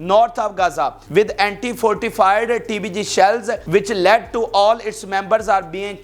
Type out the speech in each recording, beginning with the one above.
north of Gaza with anti-fortified TBG shells which led to all its members are being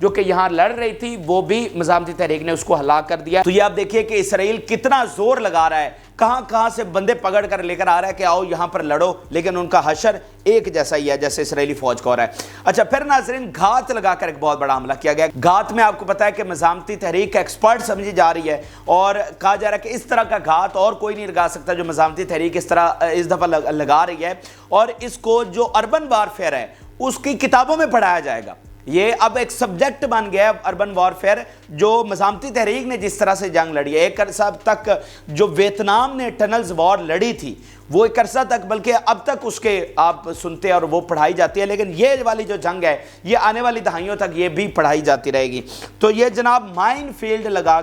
جو کہ یہاں لڑ رہی تھی وہ بھی مزاحمتی تحریک نے اس کو ہلاک کر دیا۔ تو یہ آپ دیکھیے کہ اسرائیل کتنا زور لگا رہا ہے، کہاں کہاں سے بندے پکڑ کر لے کر آ رہا ہے کہ آؤ یہاں پر لڑو، لیکن ان کا حشر ایک جیسا ہی ہے جیسے اسرائیلی فوج کا ہو رہا ہے۔ اچھا پھر ناظرین گھات لگا کر ایک بہت بڑا حملہ کیا گیا۔ گھات میں آپ کو پتا ہے کہ مزاحمتی تحریک کا ایکسپرٹ سمجھی جا رہی ہے اور کہا جا رہا ہے کہ اس طرح کا گھات اور کوئی نہیں لگا سکتا جو مزاحمتی تحریک اس طرح اس دفعہ لگا رہی ہے، اور اس کو جو اربن وارفیئر ہے اس کی کتابوں میں پڑھایا جائے گا۔ یہ اب ایک سبجیکٹ بن گیا ہے اربن وارفیئر، جو مزاحمتی تحریک نے جس طرح سے جنگ لڑی ہے، ایک عرصہ تک جو ویتنام نے ٹنلز وار لڑی تھی وہ ایک عرصہ تک، بلکہ اب تک اس کے آپ سنتے ہیں اور وہ پڑھائی جاتی ہے، لیکن یہ والی جو جنگ ہے یہ آنے والی دہائیوں تک یہ بھی پڑھائی جاتی رہے گی۔ تو یہ جناب مائن فیلڈ لگا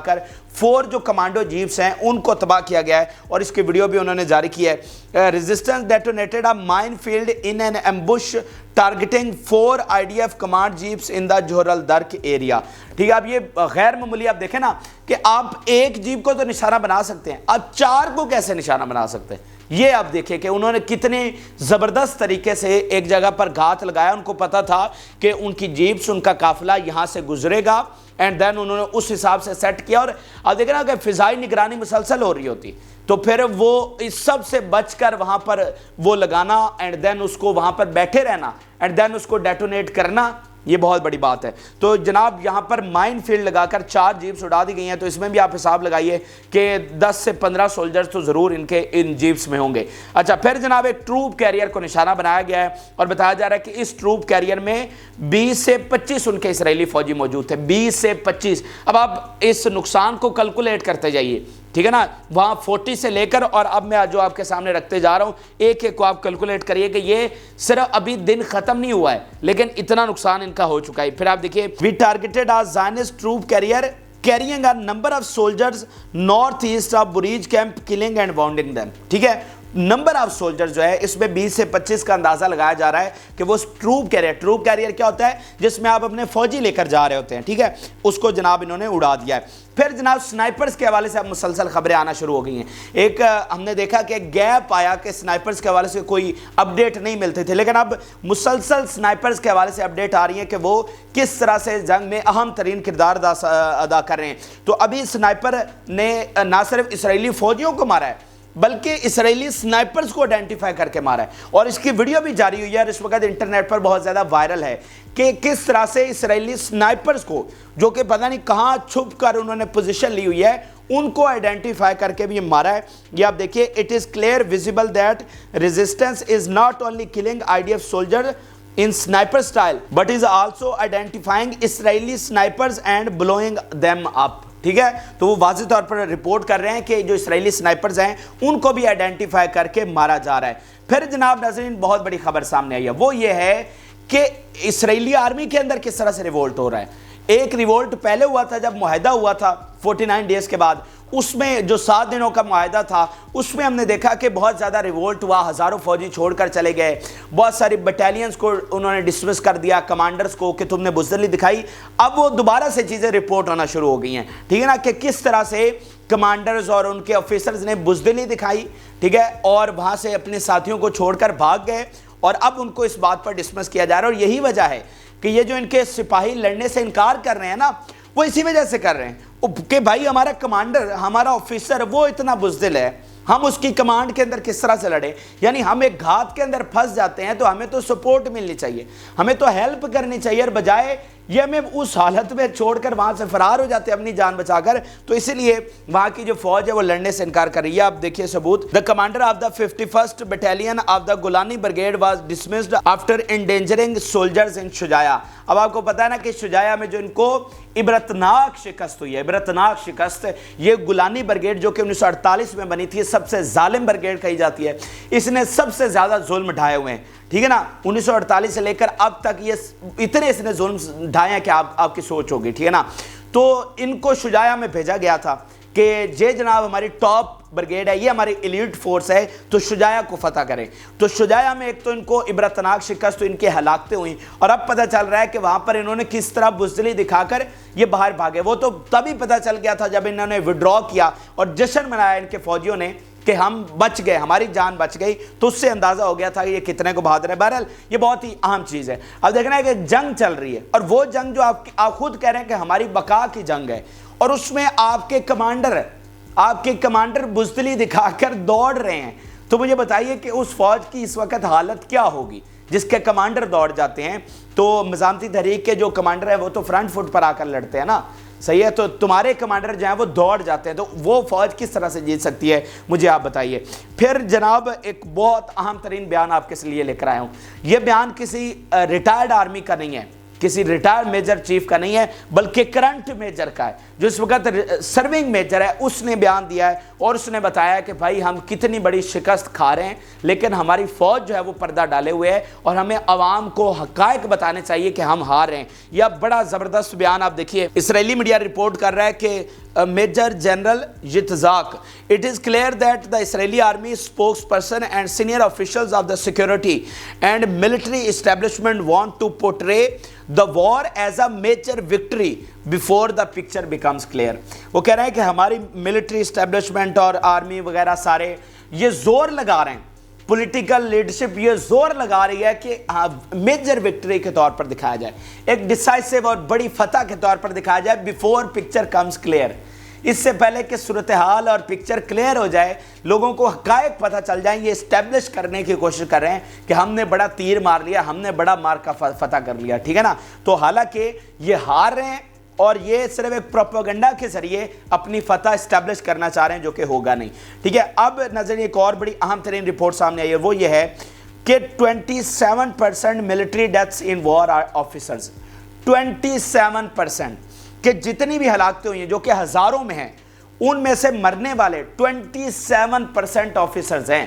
کر 4 جو کمانڈو جیپس ہیں ان کو تباہ کیا گیا ہے، اور اس کی ویڈیو بھی انہوں نے جاری کی ہے۔ Resistance detonated a mine field in an ambush targeting 4 IDF command jeeps in the جوہرل درک ایریا۔ ٹھیک ہے، اب یہ غیر معمولی، آپ دیکھیں نا کہ آپ ایک جیپ کو تو نشانہ بنا سکتے ہیں، آپ 4 کو کیسے نشانہ بنا سکتے ہیں؟ یہ آپ دیکھیں کہ انہوں نے کتنے زبردست طریقے سے ایک جگہ پر گھات لگایا۔ ان کو پتا تھا کہ ان کی جیپس، ان کا قافلہ یہاں سے گزرے گا، اینڈ دین انہوں نے اس حساب سے سیٹ کیا۔ اور آپ دیکھیں نا کہ فضائی نگرانی مسلسل ہو رہی ہوتی تو پھر وہ اس سب سے بچ کر وہاں پر وہ لگانا، اینڈ دین اس کو وہاں پر بیٹھے رہنا، اینڈ دین اس کو ڈیٹونیٹ کرنا، یہ بہت بڑی بات ہے۔ تو جناب یہاں پر مائن فیلڈ لگا کر 4 جیپس اڑا دی گئی ہیں، تو اس میں بھی آپ حساب لگائیے کہ 10 سے 15 سولجرز تو ضرور ان جیپس میں ہوں گے۔ اچھا پھر جناب ایک ٹروپ کیریئر کو نشانہ بنایا گیا ہے، اور بتایا جا رہا ہے کہ اس ٹروپ کیریئر میں 20 سے 25 ان کے اسرائیلی فوجی موجود تھے، 20 سے 25۔ اب آپ اس نقصان کو کیلکولیٹ کرتے جائیے، ٹھیک ہے نا، وہاں 40 سے لے کر، اور اب میں جو آپ کے سامنے رکھتے جا رہا ہوں ایک ایک کو آپ کیلکولیٹ کریے کہ یہ صرف ابھی دن ختم نہیں ہوا ہے لیکن اتنا نقصان ان کا ہو چکا ہے۔ پھر آپ دیکھیے we targeted a Zionist troop carrier carrying a number of soldiers north east of Bureij camp killing and wounding them۔ ٹھیک ہے، نمبر آف سولجر جو ہے اس میں 20 سے 25 کا اندازہ لگایا جا رہا ہے کہ وہ ٹروپ کیریئر کیا ہوتا ہے جس میں آپ اپنے فوجی لے کر جا رہے ہوتے ہیں، ٹھیک ہے، اس کو جناب انہوں نے اڑا دیا ہے۔ پھر جناب سنائپرز کے حوالے سے اب مسلسل خبریں آنا شروع ہو گئی ہیں۔ ایک ہم نے دیکھا کہ گیپ آیا کہ سنائپرز کے حوالے سے کوئی اپڈیٹ نہیں ملتے تھے، لیکن اب مسلسل سنائپرز کے حوالے سے اپڈیٹ آ رہی ہیں کہ وہ کس طرح سے جنگ میں اہم ترین کردار ادا کر رہے ہیں۔ تو ابھی سنائپر نے نہ صرف اسرائیلی فوجیوں کو مارا ہے بلکہ اسرائیلی سنائپرز کو آئیڈینٹیفائی کر کے مارا ہے، اور اس کی ویڈیو بھی جاری ہوئی ہے اور اس وقت انٹرنیٹ پر بہت زیادہ وائرل ہے کہ کس طرح سے اسرائیلی سنائپرز کو، جو کہ پتہ نہیں کہاں چھپ کر انہوں نے پوزیشن لی ہوئی ہے، ان کو آئیڈینٹیفائی کر کے بھی یہ مارا ہے۔ یہ آپ دیکھیے it is clear visible that resistance is not only killing IDF soldier in sniper style but is also identifying Israeli snipers and blowing them up۔ ٹھیک ہے، تو وہ واضح طور پر رپورٹ کر رہے ہیں کہ جو اسرائیلی سنائپرز ہیں ان کو بھی آئیڈینٹیفائی کر کے مارا جا رہا ہے۔ پھر جناب ناظرین بہت بڑی خبر سامنے آئی ہے، وہ یہ ہے کہ اسرائیلی آرمی کے اندر کس طرح سے ریوولٹ ہو رہا ہے۔ ایک ریوولٹ پہلے ہوا تھا جب معاہدہ ہوا تھا 49 ڈیز کے بعد، اس میں جو 7 دنوں کا معاہدہ تھا اس میں ہم نے دیکھا کہ بہت زیادہ ریوولٹ ہوا، ہزاروں فوجی چھوڑ کر چلے گئے، بہت ساری بٹالینز کو انہوں نے ڈسمس کر دیا، کمانڈرز کو کہ تم نے بزدلی دکھائی۔ اب وہ دوبارہ سے چیزیں رپورٹ ہونا شروع ہو گئی ہیں، ٹھیک ہے نا، کہ کس طرح سے کمانڈرز اور ان کے آفیسرز نے بزدلی دکھائی، ٹھیک ہے، اور وہاں سے اپنے ساتھیوں کو چھوڑ کر بھاگ گئے، اور اب ان کو اس بات پر ڈسمس کیا جا رہا ہے۔ اور یہی وجہ ہے کہ یہ جو ان کے سپاہی لڑنے سے انکار کر رہے ہیں نا، وہ اسی وجہ سے کر رہے ہیں کہ بھائی ہمارا کمانڈر، ہمارا آفیسر وہ اتنا بزدل ہے، ہم اس کی کمانڈ کے اندر کس طرح سے لڑیں؟ یعنی ہم ایک گھات کے اندر پھنس جاتے ہیں تو ہمیں تو سپورٹ ملنی چاہیے، ہمیں تو ہیلپ کرنی چاہیے، اور بجائے یہ ہمیں اس حالت میں چھوڑ کر وہاں سے فرار ہو جاتے ہیں اپنی جان بچا کر۔ تو اسی لیے وہاں کی جو فوج ہے وہ لڑنے سے انکار کر رہی ہے۔ آپ دیکھیے ثبوت، the commander of the 51st battalion of the Golani Brigade was dismissed after endangering soldiers in Shujaiyya. اب آپ کو پتا ہے نا کہ شجاعہ میں جو ان کو عبرتناک شکست ہوئی ہے، عبرتناک شکست، یہ گولانی بریگیڈ جو کہ 1948 میں بنی تھی، سب سے ظالم بریگیڈ کہی جاتی ہے، اس نے سب سے زیادہ ظلم ڈھائے ہوئے ہیں، ٹھیک ہے نا، 1948 سے لے کر اب تک یہ اتنے اس نے ظلم ڈھائے ہیں کہ آپ کی سوچ ہوگی، ٹھیک ہے نا۔ تو ان کو شجاعہ میں بھیجا گیا تھا کہ یہ جناب ہماری ٹاپ بریگیڈ ہے، یہ ہماری ایلیٹ فورس ہے، تو شجاعہ کو فتح کریں۔ تو شجاعہ میں ایک تو ان کو عبرتناک شکست، تو ان کی ہلاکتیں ہوئیں، اور اب پتہ چل رہا ہے کہ وہاں پر انہوں نے کس طرح بزدلی دکھا کر یہ باہر بھاگے۔ وہ تو تبھی پتہ چل گیا تھا جب انہوں نے وڈرا کیا اور جشن منایا ان کے فوجیوں نے کہ ہم بچ گئے, ہماری جان بچ گئی, تو اس سے اندازہ ہو گیا تھا کہ یہ کتنے کو بہادر ہے. بہرحال یہ بہت ہی اہم چیز ہے. اب دیکھنا ہے کہ جنگ چل رہی ہے, اور وہ جنگ جو آپ خود کہہ رہے ہیں کہ ہماری بقا کی جنگ ہے, اور اس میں آپ کے کمانڈر بزدلی دکھا کر دوڑ رہے ہیں. تو مجھے بتائیے کہ اس فوج کی اس وقت حالت کیا ہوگی جس کے کمانڈر دوڑ جاتے ہیں. تو مزاحمتی تحریک کے جو کمانڈر ہیں وہ تو فرنٹ فٹ پر آ کر لڑتے ہیں نا, صحیح ہے, تو تمہارے کمانڈر جو ہیں وہ دوڑ جاتے ہیں, تو وہ فوج کس طرح سے جیت سکتی ہے, مجھے آپ بتائیے. پھر جناب ایک بہت اہم ترین بیان آپ کے لیے لے کر آیا ہوں. یہ بیان کسی ریٹائرڈ آرمی کا نہیں ہے, کسی ریٹائرڈ میجر چیف کا نہیں ہے, بلکہ کرنٹ میجر کا ہے, جو اس وقت سرونگ میجر ہے. اس نے بیان دیا ہے اور اس نے بتایا کہ بھائی ہم کتنی بڑی شکست کھا رہے ہیں, لیکن ہماری فوج جو ہے وہ پردہ ڈالے ہوئے ہے, اور ہمیں عوام کو حقائق بتانے چاہیے کہ ہم ہار رہے ہیں. یہ بڑا زبردست بیان آپ دیکھیے. اسرائیلی میڈیا رپورٹ کر رہا ہے کہ major general Yitzhak, it is clear that the Israeli army spokesperson and senior officials of the security and military establishment want to portray the war as a major victory before the picture becomes clear. وہ کہہ رہے ہیں کہ ہماری military establishment اور army وغیرہ سارے یہ زور لگا رہے ہیں, پولیٹیکل لیڈرشپ یہ زور لگا رہی ہے کہ میجر وکٹری کے طور پر دکھایا جائے, ایک ڈیسائسو اور بڑی فتح کے طور پر دکھایا جائے, بیفور پکچر کمز کلیئر, اس سے پہلے کہ صورتحال اور پکچر کلیئر ہو جائے, لوگوں کو حقائق پتہ چل جائیں. یہ اسٹیبلش کرنے کی کوشش کر رہے ہیں کہ ہم نے بڑا تیر مار لیا, ہم نے بڑا مار کا فتح کر لیا, ٹھیک ہے نا. تو حالانکہ یہ ہار رہے ہیں, اور یہ صرف ایک پروپیگنڈا کے ذریعے اپنی فتح اسٹیبلش کرنا چاہ رہے ہیں, جو کہ ہوگا نہیں, ٹھیک ہے. اب نظر ایک اور بڑی اہم ترین رپورٹ سامنے آئی ہے, وہ یہ ہے کہ 27% ملٹری ڈیتھس ان وار آفیسرز, 27% کہ جتنی بھی ہلاکتیں ہوئی ہیں جو کہ ہزاروں میں ہیں, ان میں سے مرنے والے 27% آفیسرز ہیں.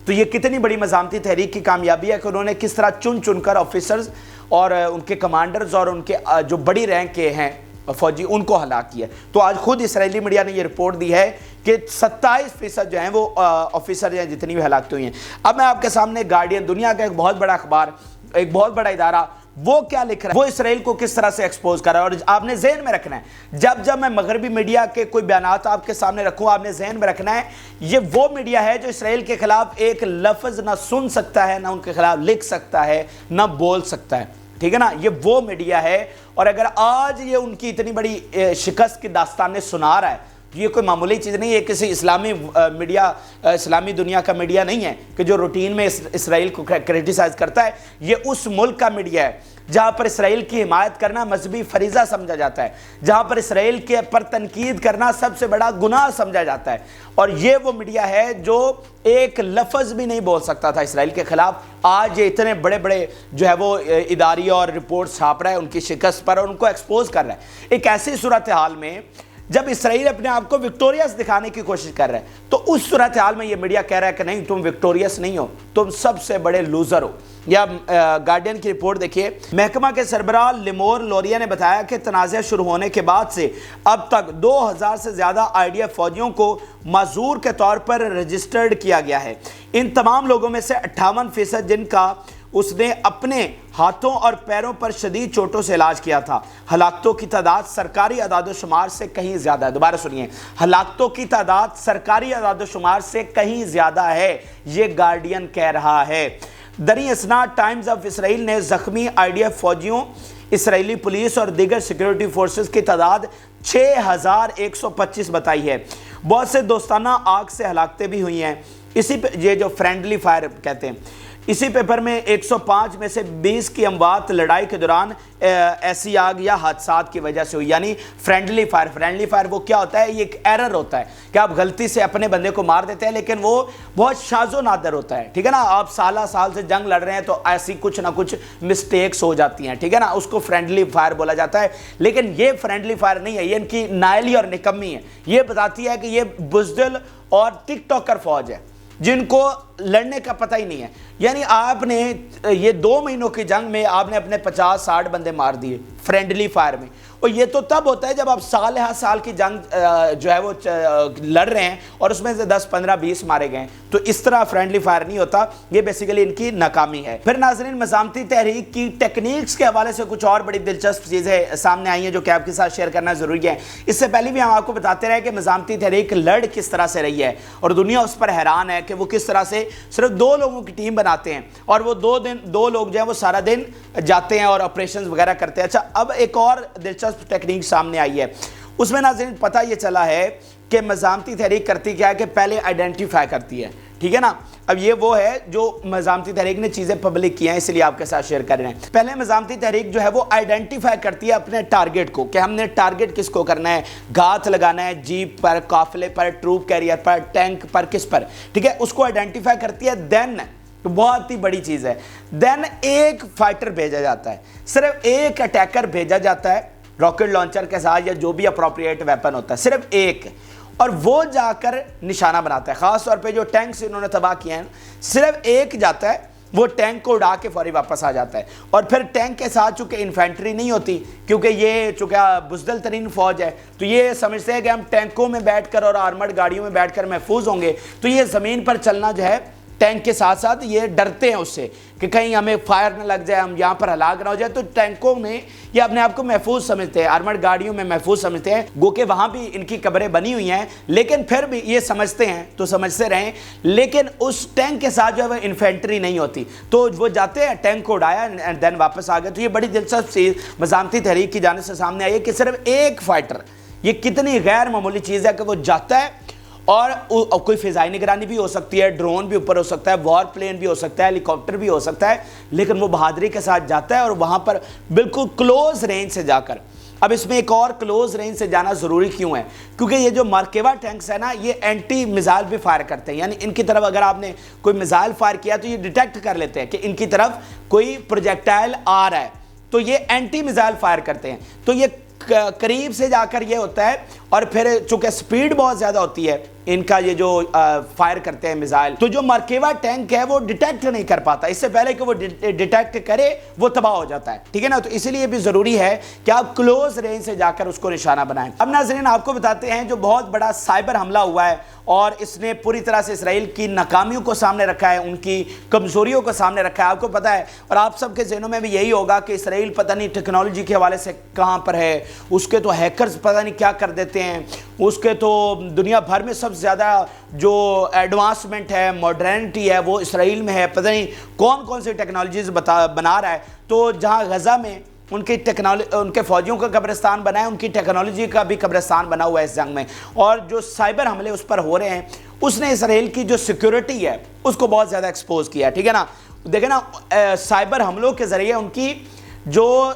تو یہ کتنی بڑی مزاحمتی تحریک کی کامیابی ہے کہ انہوں نے کس طرح چن کر آفیسرز اور ان کے کمانڈرز اور ان کے جو بڑی رینک کے ہیں فوجی, ان کو ہلاک کیا. تو آج خود اسرائیلی میڈیا نے یہ رپورٹ دی ہے کہ 27% جو ہیں وہ آفیسر ہیں جتنی بھی ہلاکتیں ہوئی ہیں. اب میں آپ کے سامنے گارڈین, دنیا کا ایک بہت بڑا اخبار, ایک بہت بڑا ادارہ, وہ کیا لکھ رہا ہے, وہ اسرائیل کو کس طرح سے ایکسپوز کر رہا ہے. اور آپ نے ذہن میں رکھنا ہے, جب میں مغربی میڈیا کے کوئی بیانات آپ کے سامنے رکھوں, آپ نے ذہن میں رکھنا ہے یہ وہ میڈیا ہے جو اسرائیل کے خلاف ایک لفظ نہ سن سکتا ہے, نہ ان کے خلاف لکھ سکتا ہے, نہ بول سکتا ہے, ٹھیک ہے نا. یہ وہ میڈیا ہے, اور اگر آج یہ ان کی اتنی بڑی شکست کی داستانیں سنا رہا ہے, یہ کوئی معمولی چیز نہیں ہے. کسی اسلامی میڈیا, اسلامی دنیا کا میڈیا نہیں ہے کہ جو روٹین میں اسرائیل کو کرٹیسائز کرتا ہے. یہ اس ملک کا میڈیا ہے جہاں پر اسرائیل کی حمایت کرنا مذہبی فریضہ سمجھا جاتا ہے, جہاں پر اسرائیل کے پر تنقید کرنا سب سے بڑا گناہ سمجھا جاتا ہے. اور یہ وہ میڈیا ہے جو ایک لفظ بھی نہیں بول سکتا تھا اسرائیل کے خلاف. آج یہ اتنے بڑے بڑے جو ہے وہ اداری اور رپورٹ چھاپ رہا ہے ان کی شکست پر, اور ان کو ایکسپوز کر رہا ہے. ایک ایسی صورتحال میں جب اسرائیل اپنے آپ کو وکٹوریس دکھانے کی کوشش کر رہا ہے, تو اس صورتحال میں یہ میڈیا کہہ رہا ہے کہ نہیں, تم وکٹوریس نہیں ہو, تم سب سے بڑے لوزر ہو. یا گارڈین کی رپورٹ دیکھیے, محکمہ کے سربراہ لیمور لوریا نے بتایا کہ تنازع شروع ہونے کے بعد سے اب تک 2000 سے زیادہ IDF فوجیوں کو معذور کے طور پر رجسٹرڈ کیا گیا ہے. ان تمام لوگوں میں سے 58% جن کا اس نے اپنے ہاتھوں اور پیروں پر شدید چوٹوں سے علاج کیا تھا. ہلاکتوں کی تعداد سرکاری اعداد و شمار سے کہیں زیادہ ہے. دوبارہ سنیے, ہلاکتوں کی تعداد سرکاری اعداد و شمار سے کہیں زیادہ ہے, یہ گارڈین کہہ رہا ہے. دریں اثنا ٹائمز آف اسرائیل نے زخمی IDF فوجیوں, اسرائیلی پولیس اور دیگر سیکیورٹی فورسز کی تعداد 6125 بتائی ہے. بہت سے دوستانہ آگ سے ہلاکتیں بھی ہوئی ہیں. اسی پہ یہ جو فرینڈلی فائر کہتے ہیں, اسی پیپر میں 105 میں سے 20 کی اموات لڑائی کے دوران ایسی آگ یا حادثات کی وجہ سے ہوئی. یعنی فرینڈلی فائر وہ کیا ہوتا ہے, یہ ایک ایرر ہوتا ہے کہ آپ غلطی سے اپنے بندے کو مار دیتے ہیں, لیکن وہ بہت شاذ و نادر ہوتا ہے, ٹھیک ہے نا. آپ سال سے جنگ لڑ رہے ہیں تو ایسی کچھ نہ کچھ مسٹیکس ہو جاتی ہیں, ٹھیک ہے نا, اس کو فرینڈلی فائر بولا جاتا ہے. لیکن یہ فرینڈلی فائر نہیں ہے, یہ ان کی نائلی اور نکمی ہے. یہ بتاتی ہے کہ یہ بزدل اور ٹک ٹاکر فوج ہے جن کو لڑنے کا پتہ ہی نہیں ہے. یعنی آپ نے یہ 2 مہینوں کی جنگ میں آپ نے اپنے 50-60 بندے مار دیے فرینڈلی فائر میں. اور یہ تو تب ہوتا ہے جب آپ سال ہر سال کی جنگ جو ہے وہ لڑ رہے ہیں اور اس میں سے 10 15 20 مارے گئے، تو اس طرح فرینڈلی فائر نہیں ہوتا، یہ بیسیکلی ان کی ناکامی ہے۔ پھر ناظرین مزاحمتی تحریک کی ٹیکنیکس کے حوالے سے کچھ اور بڑی دلچسپ چیزیں سامنے آئی ہیں جو کہ آپ کے ساتھ شیئر کرنا ضروری ہے۔ اس سے پہلے بھی ہم آپ کو بتاتے رہے کہ مزاحمتی تحریک لڑ کس طرح سے رہی ہے اور دنیا اس پر حیران ہے کہ وہ کس طرح سے صرف 2 لوگوں کی ٹیم بناتے ہیں اور وہ 2 لوگ جو ہیں وہ سارا دن جاتے ہیں اور آپریشنز وغیرہ کرتے ہیں۔ اچھا، اب ایک اور دلچسپ ٹیکنیک سامنے آئی ہے، اس میں ناظرین پتہ یہ چلا ہے کہ مزاحمتی تحریک کرتی کیا ہے کہ پہلے آئیڈینٹیفائی کرتی ہے، ٹھیک ہے نا۔ اب یہ وہ ہے جو مزاحمتی تحریک نے چیزیں پبلک کی ہیں، اس لیے آپ کے ساتھ شیئر کر رہے ہیں۔ پہلے مزاحمتی تحریک جو ہے وہ آئیڈینٹیفائی کرتی ہے اپنے ٹارگٹ کو، کہ ہم نے ٹارگٹ کس کو کرنا ہے، گھات لگانا ہے جیپ پر، قافلے پر، ٹروپ کیریئر پر، ٹینک پر، کس پر، ٹھیک ہے، اس کو آئیڈینٹیفائی کرتی ہے۔ دین بہت ہی بڑی چیز ہے، دین ایک فائٹر بھیجا جاتا ہے، صرف ایک اٹیکر بھیجا جاتا ہے راکٹ لانچر کے ساتھ یا جو بھی اپروپریٹ ویپن ہوتا ہے، صرف ایک، اور وہ جا کر نشانہ بناتا ہے۔ خاص طور پہ جو ٹینکس انہوں نے تباہ کیے ہیں، صرف ایک جاتا ہے، وہ ٹینک کو اڑا کے فوری واپس آ جاتا ہے، اور پھر ٹینک کے ساتھ چونکہ انفینٹری نہیں ہوتی، کیونکہ یہ چونکہ بزدل ترین فوج ہے، تو یہ سمجھتے ہیں کہ ہم ٹینکوں میں بیٹھ کر اور آرمڈ گاڑیوں میں بیٹھ کر محفوظ ہوں گے، تو یہ زمین پر چلنا جو ہے ٹینک کے ساتھ ساتھ یہ ڈرتے ہیں اس سے کہ کہیں ہمیں فائر نہ لگ جائے، ہم یہاں پر ہلاک نہ ہو جائے، تو ٹینکوں میں یہ اپنے آپ کو محفوظ سمجھتے ہیں، آرمڈ گاڑیوں میں محفوظ سمجھتے ہیں، گو کہ وہاں بھی ان کی قبریں بنی ہوئی ہیں، لیکن پھر بھی یہ سمجھتے ہیں تو سمجھتے رہیں، لیکن اس ٹینک کے ساتھ جو ہے وہ انفینٹری نہیں ہوتی، تو وہ جاتے ہیں، ٹینک کو اڑایا اینڈ دین واپس آ گئے۔ تو یہ بڑی دلچسپ چیز مزاحمتی تحریک کی جانب سے سامنے آئی ہے کہ صرف ایک فائٹر، یہ کتنی غیر معمولی چیز ہے کہ وہ جاتا ہے، اور کوئی فضائی نگرانی بھی ہو سکتی ہے، ڈرون بھی اوپر ہو سکتا ہے، وار پلین بھی ہو سکتا ہے، ہیلی کاپٹر بھی ہو سکتا ہے، لیکن وہ بہادری کے ساتھ جاتا ہے اور وہاں پر بالکل کلوز رینج سے جا کر۔ اب اس میں ایک اور کلوز رینج سے جانا ضروری کیوں ہے؟ کیونکہ یہ جو مارکیوا ٹینکس ہے نا، یہ اینٹی میزائل بھی فائر کرتے ہیں، یعنی ان کی طرف اگر آپ نے کوئی میزائل فائر کیا تو یہ ڈیٹیکٹ کر لیتے ہیں کہ ان کی طرف کوئی پروجیکٹائل آ رہا ہے، تو یہ اینٹی میزائل فائر کرتے ہیں، تو یہ قریب سے جا کر یہ ہوتا ہے، اور پھر چونکہ سپیڈ بہت زیادہ ہوتی ہے ان کا، یہ جو فائر کرتے ہیں میزائل، تو جو مارکیوا ٹینک ہے وہ ڈیٹیکٹ نہیں کر پاتا، اس سے پہلے کہ وہ ڈیٹیکٹ کرے وہ تباہ ہو جاتا ہے، ٹھیک ہے نا۔ تو اسی لیے بھی ضروری ہے کہ آپ کلوز رینج سے جا کر اس کو نشانہ بنائیں۔ اب ناظرین آپ کو بتاتے ہیں جو بہت بڑا سائبر حملہ ہوا ہے اور اس نے پوری طرح سے اسرائیل کی ناکامیوں کو سامنے رکھا ہے، ان کی کمزوریوں کو سامنے رکھا ہے۔ آپ کو پتہ ہے اور آپ سب کے ذہنوں میں بھی یہی ہوگا کہ اسرائیل پتہ نہیں ٹیکنالوجی کے حوالے سے کہاں پر ہے، اس کے تو ہیکرز پتہ نہیں کیا کر دیتے ہیں، اس کے تو دنیا بھر میں سب سے زیادہ جو ایڈوانسمنٹ ہے، ماڈرنٹی ہے، وہ اسرائیل میں ہے، پتہ نہیں کون کون سی ٹیکنالوجیز بنا رہا ہے۔ تو جہاں غزہ میں ان کے فوجیوں کا قبرستان بنا ہے، ان کی ٹیکنالوجی کا بھی قبرستان بنا ہوا ہے اس جنگ میں، اور جو سائبر حملے اس پر ہو رہے ہیں، اس نے اسرائیل کی جو سیکیورٹی ہے اس کو بہت زیادہ ایکسپوز کیا ہے، ٹھیک ہے نا۔ دیکھیں نا، سائبر حملوں کے ذریعے ان کی جو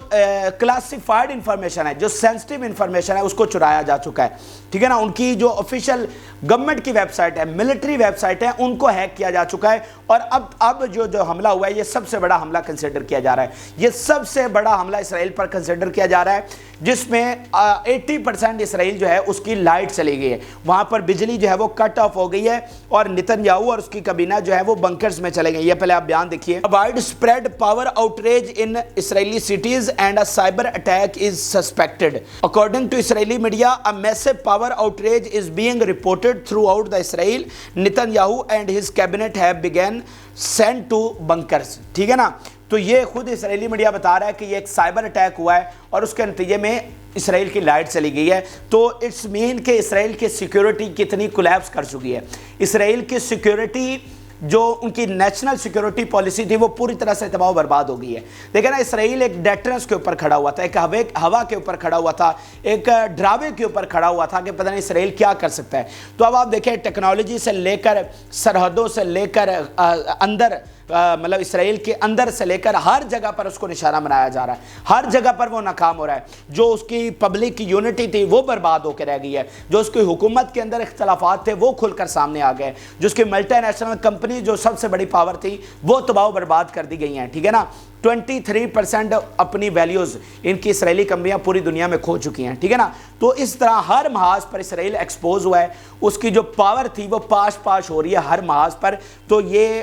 کلاسیفائڈ انفارمیشن ہے، جو سینسٹیو انفارمیشن ہے، اس کو چرایا جا چکا ہے، ٹھیک ہے نا۔ ان کی جو آفیشیل گورنمنٹ کی ویب سائٹ ہے، ملٹری ویب سائٹ ہے، ان کو ہیک کیا جا چکا ہے، اور اب جو حملہ ہوا ہے یہ سب سے بڑا حملہ کنسیڈر کیا جا رہا ہے، یہ سب سے بڑا حملہ اسرائیل پر کنسیڈر کیا جا رہا ہے، جس میں 80% اسرائیل جو ہے اس کی لائٹ چلی گئی ہے، وہاں پر بجلی جو ہے وہ کٹ آف ہو گئی ہے، اور نتن یاہو اور اس کی کابینہ جو ہے وہ بنکرز میں چلے گئے۔ یہ پہلے آپ بیان دیکھیے، widespread power outreach in Israeli cities and a cyber attack is suspected. According to Israeli media, a massive power outrage is being reported throughout the Israel. Netanyahu and his cabinet have begun sent to bunkers. ٹھیک ہے نا، تو یہ خود اسرائیلی media بتا رہا ہے کہ یہ ایک سائبر اٹیک ہوا ہے اور اس کے نتیجے میں اسرائیل کی لائٹ چلی گئی ہے، تو اٹس مین کہ اسرائیل کی سیکیورٹی کتنی کولیپس کر چکی ہے۔ اسرائیل کی سیکیورٹی جو ان کی نیشنل سیکیورٹی پالیسی تھی وہ پوری طرح سے تباہ و برباد ہو گئی ہے۔ دیکھیں نا، اسرائیل ایک ڈیٹرنس کے اوپر کھڑا ہوا تھا، ایک ہوا کے اوپر کھڑا ہوا تھا، ایک ڈراوے کے اوپر کھڑا ہوا تھا کہ پتہ نہیں اسرائیل کیا کر سکتا ہے۔ تو اب آپ دیکھیں، ٹیکنالوجی سے لے کر سرحدوں سے لے کر اندر، مطلب اسرائیل کے اندر سے لے کر ہر جگہ پر اس کو نشانہ بنایا جا رہا ہے، ہر جگہ پر وہ ناکام ہو رہا ہے۔ جو اس کی پبلک کی یونٹی تھی وہ برباد ہو کے رہ گئی ہے، جو اس کی حکومت کے اندر اختلافات تھے وہ کھل کر سامنے آ گئے، جو اس کی ملٹی نیشنل کمپنی جو سب سے بڑی پاور تھی وہ تباہ و برباد کر دی گئی ہیں، ٹھیک ہے نا۔ 23% اپنی ویلیوز ان کی اسرائیلی کمپنیاں پوری دنیا میں کھو چکی ہیں، ٹھیک ہے نا۔ تو اس طرح ہر محاذ پر اسرائیل ایکسپوز ہوا ہے، اس کی جو پاور تھی وہ پاش ہو رہی ہے ہر محاذ پر، تو یہ